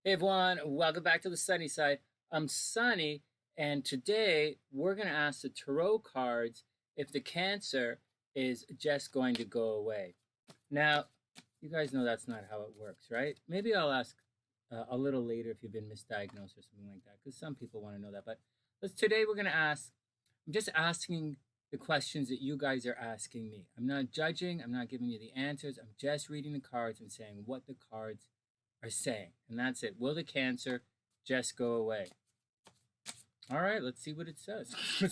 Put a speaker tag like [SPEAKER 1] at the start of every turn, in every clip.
[SPEAKER 1] Hey everyone, welcome back to the sunny side. I'm Sunny, and today we're going to ask the tarot cards if the cancer is just going to go away. Now, you guys know that's not how it works, right? Maybe I'll ask a little later if you've been misdiagnosed or something like that, because some people want to know that. But today we're going to ask, I'm just asking the questions that you guys are asking me. I'm not judging, I'm not giving you the answers, I'm just reading the cards and saying what the cards are saying, and that's it. Will the cancer just go away? All right, let's see what it says. For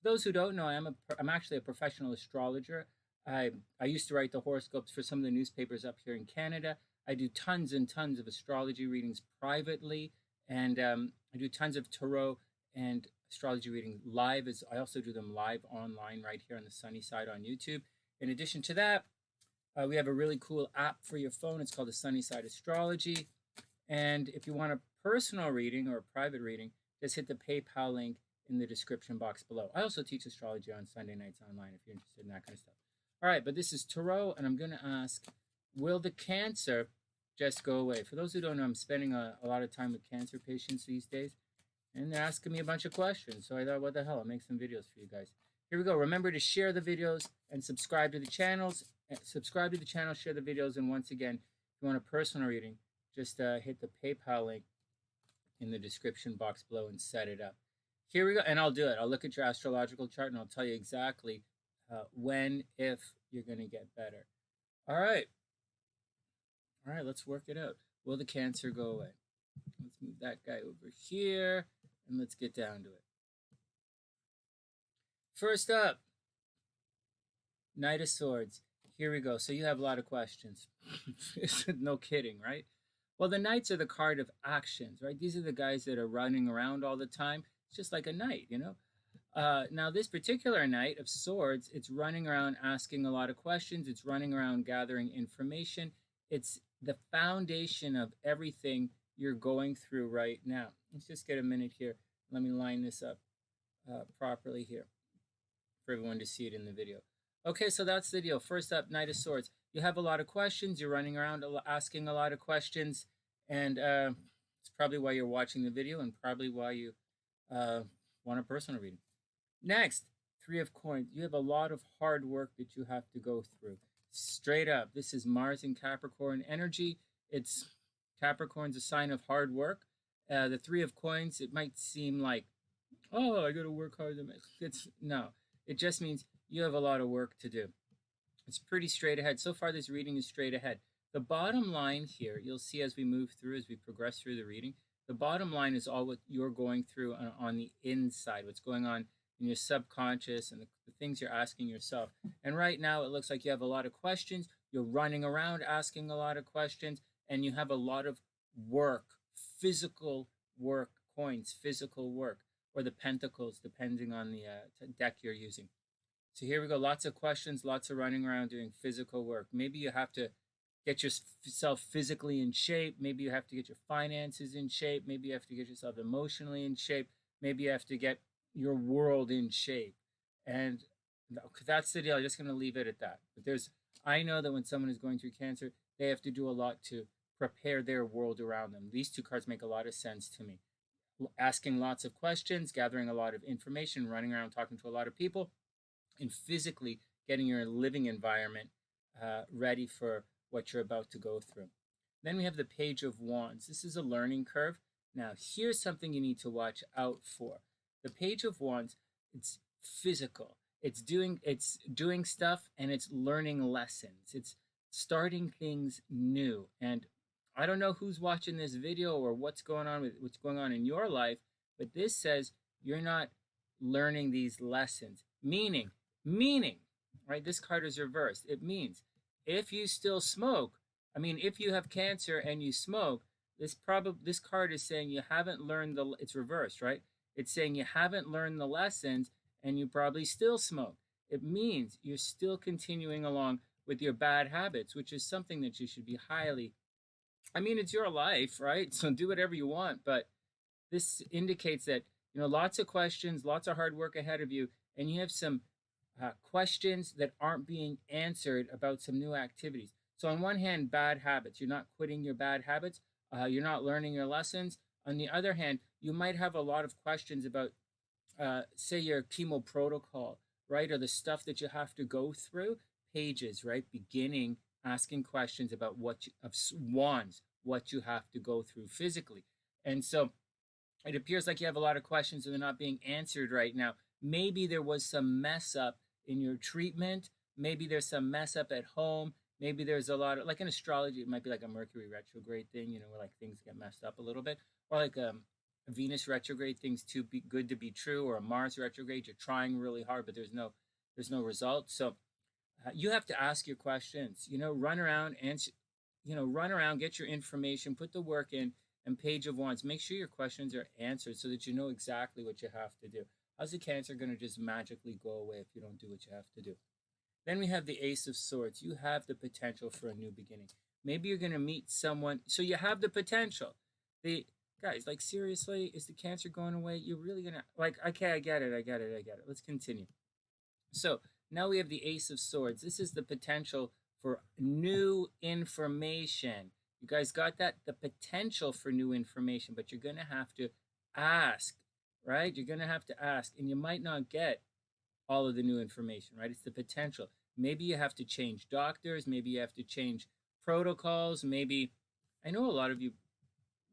[SPEAKER 1] those who don't know, I'm actually a professional astrologer. I used to write the horoscopes for some of the newspapers up here in Canada. I do tons and tons of astrology readings privately, and I do tons of tarot and astrology reading live. I also do them live online right here on the sunny side on YouTube. In addition to that, we have a really cool app for your phone. It's called TheSunnySide Astrology. And if you want a personal reading or a private reading, just hit the PayPal link in the description box below. I also teach astrology on Sunday nights online if you're interested in that kind of stuff. All right, but this is tarot, and I'm going to ask, will the cancer just go away? For those who don't know, I'm spending a lot of time with cancer patients these days, and they're asking me a bunch of questions. So I thought, what the hell, I'll make some videos for you guys. Here we go. Remember to share the videos and subscribe to the channels. Subscribe to the channel, share the videos, and once again, if you want a personal reading, just hit the PayPal link in the description box below and set it up. Here we go, and I'll do it. I'll look at your astrological chart and I'll tell you exactly when, if you're going to get better. All right, let's work it out. Will the cancer go away? Let's move that guy over here, and let's get down to it. First up, Knight of Swords. Here we go. So you have a lot of questions. No kidding, right? Well, the knights are the card of actions, right? These are the guys that are running around all the time. It's just like a knight, you know? Now, this particular Knight of Swords, it's running around asking a lot of questions. It's running around gathering information. It's the foundation of everything you're going through right now. Let's just get a minute here. Let me line this up properly here for everyone to see it in the video. Okay, so that's the deal. First up, Knight of Swords. You have a lot of questions. You're running around asking a lot of questions, and it's probably why you're watching the video and probably why you want a personal reading. Next, Three of Coins. You have a lot of hard work that you have to go through. Straight up, this is Mars and Capricorn energy. Capricorn's a sign of hard work. The Three of Coins, it might seem like, oh, I got to work hard. No, it just means you have a lot of work to do. It's pretty straight ahead. So far, this reading is straight ahead. The bottom line here, you'll see as we move through, as we progress through the reading, the bottom line is all what you're going through on the inside, what's going on in your subconscious and the things you're asking yourself. And right now, it looks like you have a lot of questions. You're running around asking a lot of questions, and you have a lot of work, physical work, coins, physical work, or the pentacles, depending on the deck you're using. So here we go. Lots of questions, lots of running around doing physical work. Maybe you have to get yourself physically in shape. Maybe you have to get your finances in shape. Maybe you have to get yourself emotionally in shape. Maybe you have to get your world in shape. And that's the deal. I'm just going to leave it at that. But I know that when someone is going through cancer, they have to do a lot to prepare their world around them. These two cards make a lot of sense to me. Asking lots of questions, gathering a lot of information, running around talking to a lot of people, and physically getting your living environment ready for what you're about to go through. Then we have the Page of Wands. This is a learning curve. Now, here's something you need to watch out for. The Page of Wands, it's physical. It's doing stuff, and it's learning lessons. It's starting things new. And I don't know who's watching this video or what's going on in your life, but this says you're not learning these lessons. Meaning, right? This card is reversed. It means if you still smoke, if you have cancer and you smoke, this card is saying you haven't learned it's reversed, right? It's saying you haven't learned the lessons and you probably still smoke. It means you're still continuing along with your bad habits, which is something that you should be it's your life, right? So do whatever you want, but this indicates that, lots of questions, lots of hard work ahead of you, and you have some questions that aren't being answered about some new activities. So on one hand, bad habits. You're not quitting your bad habits. You're not learning your lessons. On the other hand, you might have a lot of questions about, say, your chemo protocol, right? Or the stuff that you have to go through. Pages, right? Beginning asking questions about wands, what you have to go through physically. And so it appears like you have a lot of questions and they're not being answered right now. Maybe there was some mess up in your treatment. Maybe there's some mess up at home. Maybe there's a lot of, like in astrology, it might be like a Mercury retrograde thing, where like things get messed up a little bit, or like a Venus retrograde, things too good to be true, or a Mars retrograde, you're trying really hard, but there's no result. So you have to ask your questions. Run around, answer. Run around, get your information, put the work in, and Page of Wands. Make sure your questions are answered so that you know exactly what you have to do. How's the Cancer going to just magically go away if you don't do what you have to do? Then we have the Ace of Swords. You have the potential for a new beginning. Maybe you're going to meet someone. So you have the potential. The guys, like, seriously, is the Cancer going away? You're really going to, like, okay, I get it. Let's continue. So now we have the Ace of Swords. This is the potential for new information. You guys got that? The potential for new information, but you're going to have to ask, right? You're going to have to ask, and you might not get all of the new information, right? It's the potential. Maybe you have to change doctors. Maybe you have to change protocols. Maybe, I know a lot of you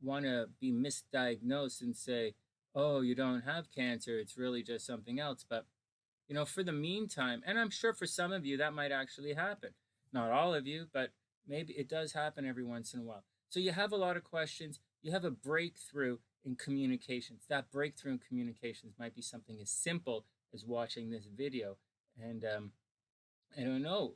[SPEAKER 1] want to be misdiagnosed and say, oh, you don't have cancer. It's really just something else. But, for the meantime, and I'm sure for some of you that might actually happen. Not all of you, but maybe it does happen every once in a while. So you have a lot of questions. You have a breakthrough in communications. That breakthrough in communications might be something as simple as watching this video. And I don't know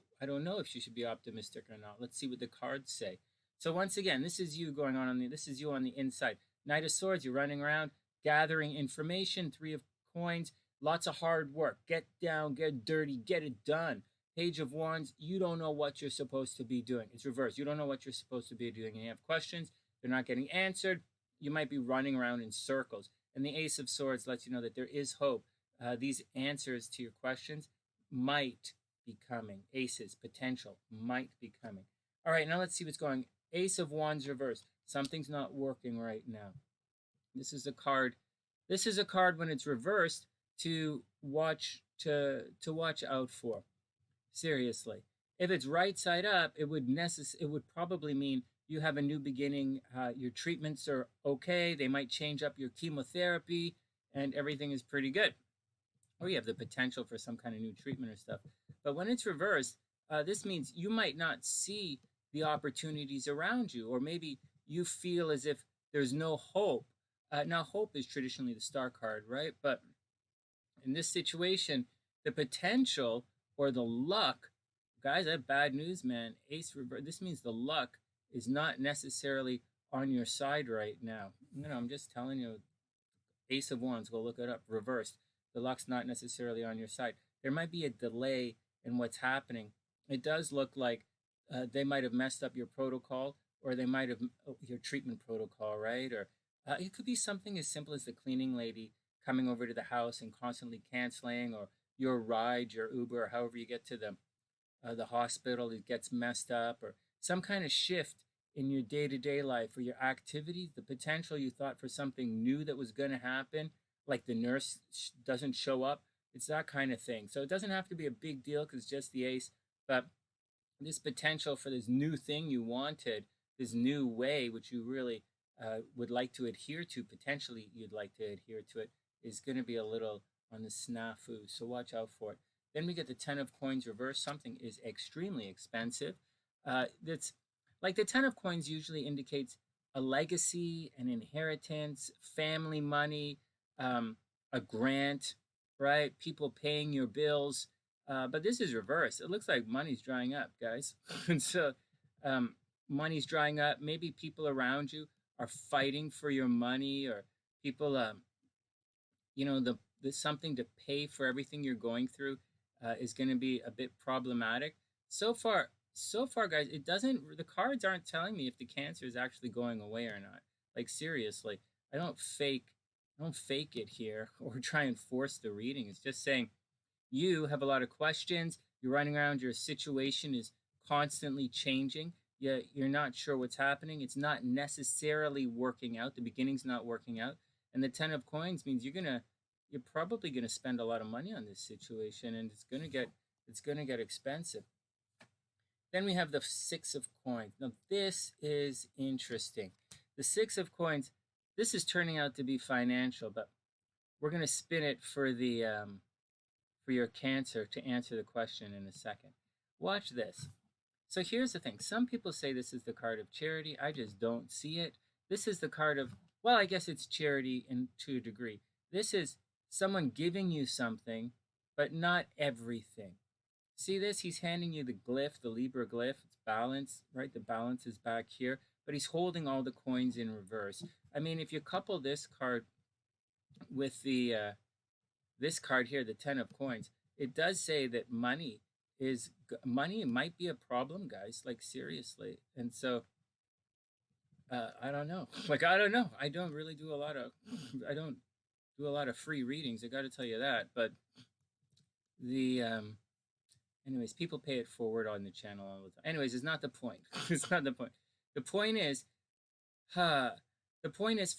[SPEAKER 1] if you should be optimistic or not. Let's see what the cards say. So once again, this is you going on this is you on the inside. Knight of Swords, you're running around, gathering information. Three of Coins, lots of hard work. Get down, get dirty, get it done. Page of Wands, you don't know what you're supposed to be doing. It's reversed. You don't know what you're supposed to be doing. And you have questions, they're not getting answered. You might be running around in circles. And the Ace of Swords lets you know that there is hope. These answers to your questions might be coming. Aces, potential, might be coming. All right, now let's see what's going. Ace of Wands reversed. Something's not working right now. This is a card. This is a card when it's reversed to watch out for. Seriously, if it's right side up, it would probably mean you have a new beginning. Your treatments are okay. They might change up your chemotherapy, and everything is pretty good. Or you have the potential for some kind of new treatment or stuff. But when it's reversed, this means you might not see the opportunities around you, or maybe you feel as if there's no hope. Now, hope is traditionally the star card, right? But in this situation, the potential or the luck, guys, I have bad news, man. Ace reverse. This means the luck is not necessarily on your side right now. I'm just telling you. Ace of Wands, go look it up. Reversed. The luck's not necessarily on your side. There might be a delay in what's happening. It does look like they might have messed up your protocol, or they might have your treatment protocol, right? Or it could be something as simple as the cleaning lady coming over to the house and constantly canceling, or your ride, your Uber, or however you get to the hospital, it gets messed up, or some kind of shift in your day-to-day life or your activities, the potential you thought for something new that was going to happen, like the nurse doesn't show up. It's that kind of thing. So it doesn't have to be a big deal because it's just the ace, but this potential for this new thing you wanted, this new way, which you really would like to adhere to, potentially you'd like to adhere to it, is going to be a little on the snafu. So watch out for it. Then we get the 10 of Coins reversed. Something is extremely expensive. That's like the 10 of Coins usually indicates a legacy, an inheritance, family money, a grant, right? People paying your bills. But this is reversed. It looks like money's drying up, guys. And so money's drying up. Maybe people around you are fighting for your money, or people, the something to pay for everything you're going through is going to be a bit problematic. So far, guys, the cards aren't telling me if the Cancer is actually going away or not. Like, seriously, I don't fake it here or try and force the reading. It's just saying you have a lot of questions. You're running around. Your situation is constantly changing. you're not sure what's happening. It's not necessarily working out. The beginning's not working out. And the 10 of coins means you're probably gonna spend a lot of money on this situation, and it's gonna get expensive. Then we have the 6 of coins. Now this is interesting. The 6 of coins, this is turning out to be financial, but we're gonna spin it for the for your Cancer to answer the question in a second. Watch this. So here's the thing. Some people say this is the card of charity. I just don't see it. This is the card of, well, I guess it's charity to a degree. This is someone giving you something, but not everything. See this? He's handing you the glyph, the Libra glyph. It's balance, right? The balance is back here, but he's holding all the coins in reverse. I mean, if you couple this card with the this card here, the 10 of coins, it does say that money might be a problem, guys, like seriously. And so I don't know. Like I don't know. I don't do a lot of free readings. I got to tell you that, but the anyways, people pay it forward on the channel all the time. Anyways, it's not the point. It's not the point. The point is for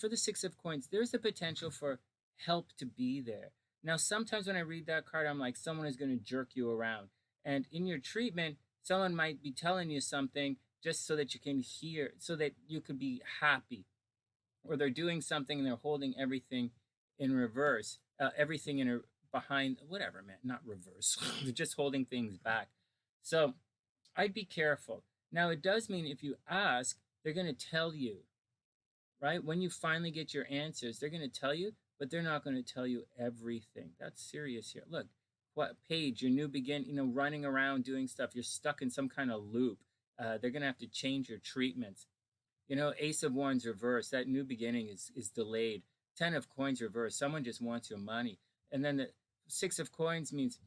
[SPEAKER 1] the 6 of coins, there's the potential for help to be there. Now, sometimes when I read that card, I'm like, someone is going to jerk you around. And in your treatment, someone might be telling you something just so that you can hear, so that you could be happy. Or they're doing something and they're holding everything in reverse, everything in a behind, whatever, man, not reverse. They're just holding things back. So I'd be careful. Now, it does mean if you ask, they're going to tell you, right? When you finally get your answers, they're going to tell you, but they're not going to tell you everything. That's serious here. Look, what page, your new begin, running around doing stuff. You're stuck in some kind of loop. They're going to have to change your treatments. Ace of Wands reverse, that new beginning is delayed. 10 of coins reverse, someone just wants your money. And then the 6 of coins means,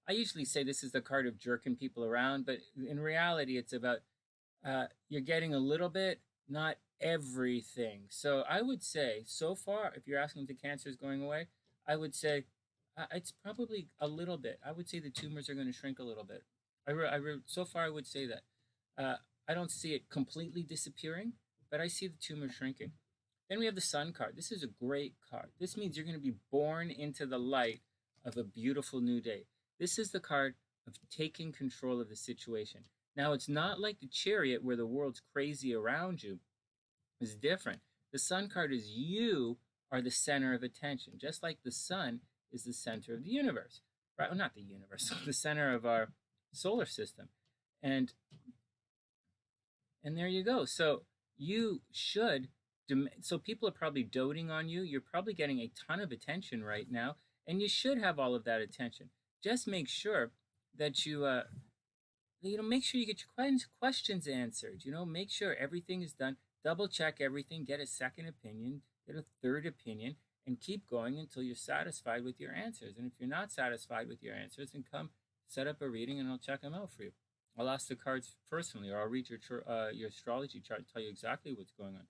[SPEAKER 1] I usually say this is the card of jerking people around, but in reality, it's about you're getting a little bit, not everything. So I would say, so far, if you're asking if the Cancer is going away, I would say it's probably a little bit. I would say the tumors are going to shrink a little bit. So far, I would say that. I don't see it completely disappearing, but I see the tumor shrinking. Then we have the Sun card. This is a great card. This means you're going to be born into the light of a beautiful new day. This is the card of taking control of the situation. Now, it's not like the Chariot where the world's crazy around you. It's different. The Sun card is you are the center of attention, just like the sun is the center of the universe. Right? Well, not the universe, the center of our solar system. And there you go. So you should, so people are probably doting on you. You're probably getting a ton of attention right now, and you should have all of that attention. Just make sure that you, make sure you get your questions answered. Make sure everything is done. Double check everything. Get a second opinion. Get a third opinion, and keep going until you're satisfied with your answers. And if you're not satisfied with your answers, then come set up a reading, and I'll check them out for you. I'll ask the cards personally, or I'll read your astrology chart and tell you exactly what's going on.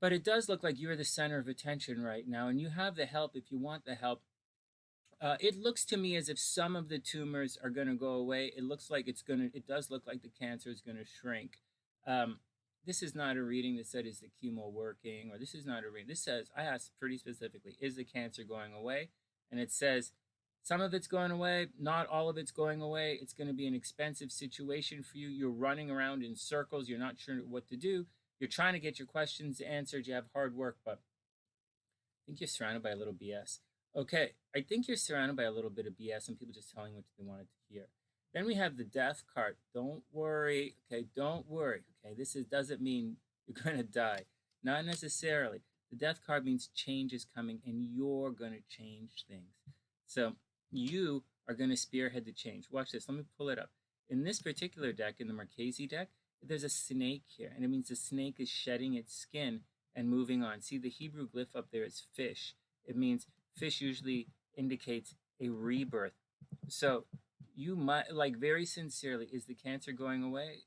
[SPEAKER 1] But it does look like you're the center of attention right now, and you have the help if you want the help. It looks to me as if some of the tumors are going to go away. It looks like it does look like the Cancer is going to shrink. This is not a reading that said, is the chemo working? Or this is not a reading. This says, I asked pretty specifically, is the Cancer going away? And it says, some of it's going away, not all of it's going away. It's going to be an expensive situation for you. You're running around in circles. You're not sure what to do. You're trying to get your questions answered. You have hard work, but I think you're surrounded by a little BS. Okay, I think you're surrounded by a little bit of BS and people just telling what they wanted to hear. Then we have the Death card. Don't worry. Okay, don't worry. Okay, doesn't mean you're going to die. Not necessarily. The Death card means change is coming and you're going to change things. So you are going to spearhead the change. Watch this. Let me pull it up. In this particular deck, in the Marchese deck, there's a snake here. And it means the snake is shedding its skin and moving on. See, the Hebrew glyph up there is fish. It means fish usually indicates a rebirth. So you might, very sincerely, is the Cancer going away?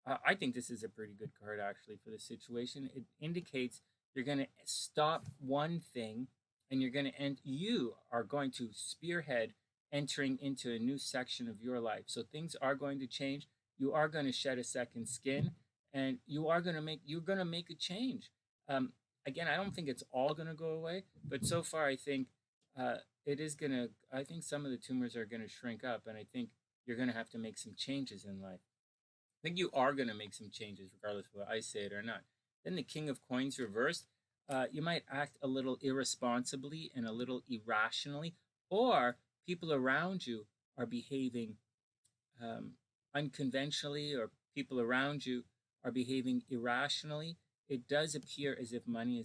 [SPEAKER 1] I think this is a pretty good card, actually, for the situation. It indicates you're going to stop one thing, and you are going to spearhead entering into a new section of your life. So things are going to change. you are going to shed a second skin, and you're going to make a change. Um, Again, I don't think it's all going to go away, but so far I think it is going to. I think some of the tumors are going to shrink up, and I think you're going to have to make some changes in life. I think you are going to make some changes, regardless of whether I say it or not. Then the King of Coins reversed. You might act a little irresponsibly and a little irrationally, or people around you are behaving um, unconventionally, or people around you are behaving irrationally. It does appear as if money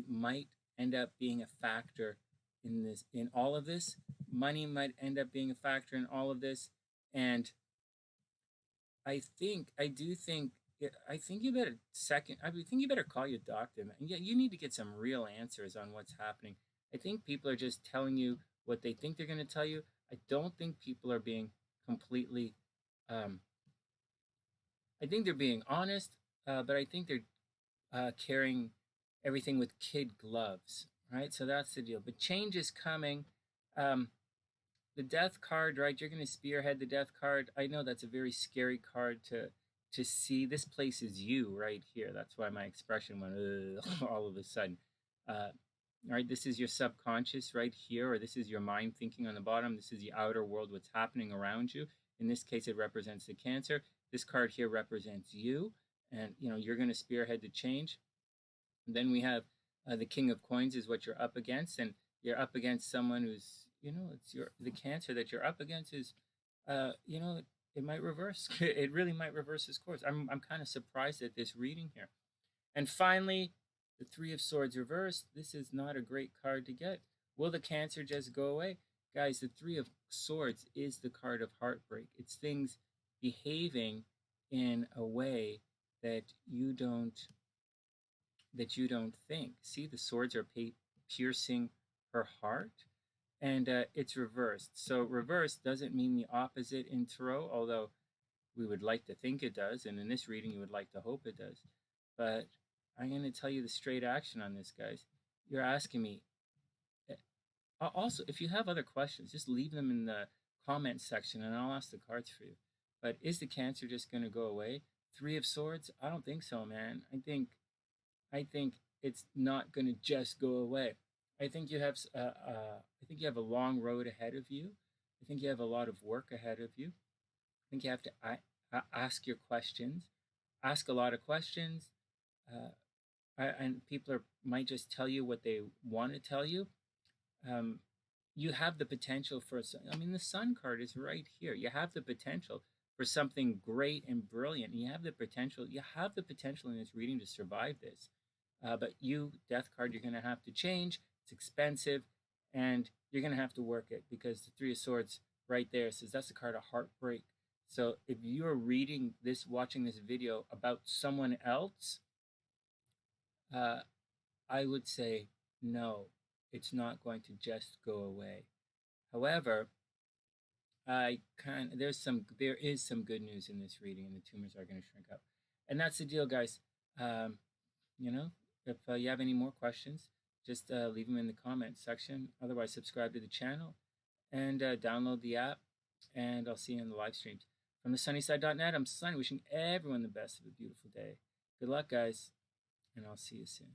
[SPEAKER 1] might end up being a factor in all of this. Money might end up being a factor in all of this, and I think you better call your doctor, man. Yeah, you need to get some real answers on what's happening. I think people are just telling you what they think they're going to tell you. I don't think people are being completely. Um, I think they're being honest, but I think they're carrying everything with kid gloves, right? So that's the deal. But change is coming. Um, the death card, right? You're going to spearhead the death card. I know that's a very scary card to see. This place is you right here. That's why my expression went all of a sudden. All right, this is your subconscious right here, or this is your mind thinking on the bottom. This is the outer world, what's happening around you. In this case, it represents the Cancer. This card here represents you, and you're going to spearhead the change. And then we have the King of Coins is what you're up against, and you're up against someone who's it's the Cancer that you're up against is it might reverse. It really might reverse its course. I'm kind of surprised at this reading here. And finally, the Three of Swords reversed. This is not a great card to get. Will the Cancer just go away? Guys, the Three of Swords is the card of heartbreak. It's things behaving in a way that you don't think. See, the swords are piercing her heart, and it's reversed. So reversed doesn't mean the opposite in tarot, although we would like to think it does, and in this reading you would like to hope it does. But I'm going to tell you the straight action on this, guys. You're asking me. Also, if you have other questions, just leave them in the comment section and I'll ask the cards for you. But is the Cancer just going to go away? Three of Swords? I don't think so, man. I think it's not going to just go away. I think you have a long road ahead of you. I think you have a lot of work ahead of you. I think you have to ask your questions, ask a lot of questions, and people might just tell you what they want to tell you. You have the potential for. I mean, the Sun card is right here. You have the potential for something great and brilliant. You have the potential. You have the potential in this reading to survive this. But you, Death card, you're going to have to change. It's expensive, and you're going to have to work it because the Three of Swords right there says that's the card of heartbreak. So if you're reading this, watching this video about someone else, I would say no, it's not going to just go away. However, there is some good news in this reading, and the tumors are going to shrink up, and that's the deal, guys. If you have any more questions, just leave them in the comments section. Otherwise, subscribe to the channel and download the app, and I'll see you in the live streams. From TheSunnySide.net, I'm Sunny, wishing everyone the best of a beautiful day. Good luck, guys, and I'll see you soon.